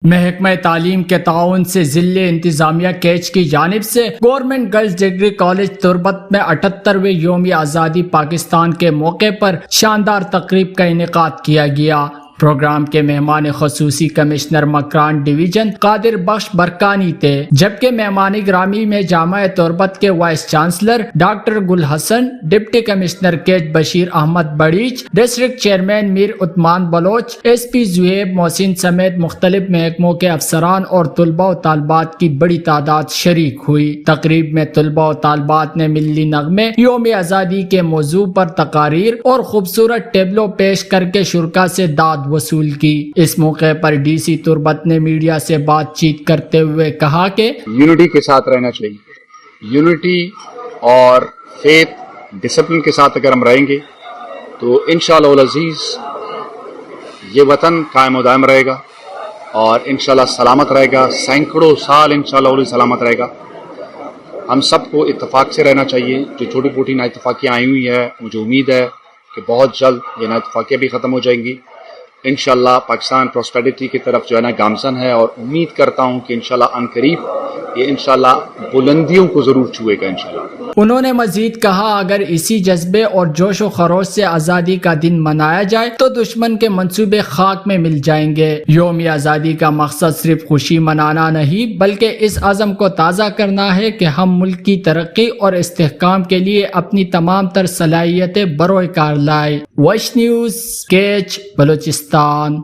محکمہ تعلیم کے تعاون سے ضلع انتظامیہ کیچ کی جانب سے گورنمنٹ گرلز ڈگری کالج تربت میں 78ویں یوم آزادی پاکستان کے موقع پر شاندار تقریب کا انعقاد کیا گیا۔ پروگرام کے مہمان خصوصی کمشنر مکران ڈویژن قادر بخش برکانی تھے، جبکہ مہمان گرامی میں جامعہ تربت کے vice chancellor doctor Gul Hassan, deputy commissioner Kech Bashir Ahmed Barech, district chairman Mir Usman Baloch, S P Zohaib Mohsin سمیت مختلف محکموں کے افسران اور طلباء و طالبات کی بڑی تعداد شریک ہوئی۔ تقریب میں طلباء و طالبات نے ملی نغمے، یوم آزادی کے موضوع پر تقاریر اور خوبصورت ٹیبلو پیش کر کے شرکاء سے داد وصول کی۔ اس موقع پر ڈی سی تربت نے میڈیا سے بات چیت کرتے ہوئے کہا کہ یونٹی کے ساتھ رہنا چاہیے۔ یونٹی اور فیتھ ڈسپلن کے ساتھ اگر ہم رہیں گے تو انشاءاللہ العزیز یہ وطن قائم و دائم رہے گا اور انشاءاللہ سلامت رہے گا، سینکڑوں سال انشاءاللہ سلامت رہے گا۔ ہم سب کو اتفاق سے رہنا چاہیے۔ جو چھوٹی موٹی نا اتفاقیاں آئی ہوئی ہے، مجھے امید ہے کہ بہت جلد یہ نا اتفاقیاں بھی ختم ہو جائیں گی۔ انشاءاللہ پاکستان پراسپیرٹی کی طرف جو ہے نا گامزن ہے، اور امید کرتا ہوں کہ انشاءاللہ عنقریب یہ انشاءاللہ بلندیوں کو ضرور چھوئے گا انشاءاللہ۔ انہوں نے مزید کہا اگر اسی جذبے اور جوش و خروش سے آزادی کا دن منایا جائے تو دشمن کے منصوبے خاک میں مل جائیں گے۔ یوم آزادی کا مقصد صرف خوشی منانا نہیں بلکہ اس عزم کو تازہ کرنا ہے کہ ہم ملک کی ترقی اور استحکام کے لیے اپنی تمام تر صلاحیتیں بروئے کار لائیں۔ Voice news, Kech, Balochistan.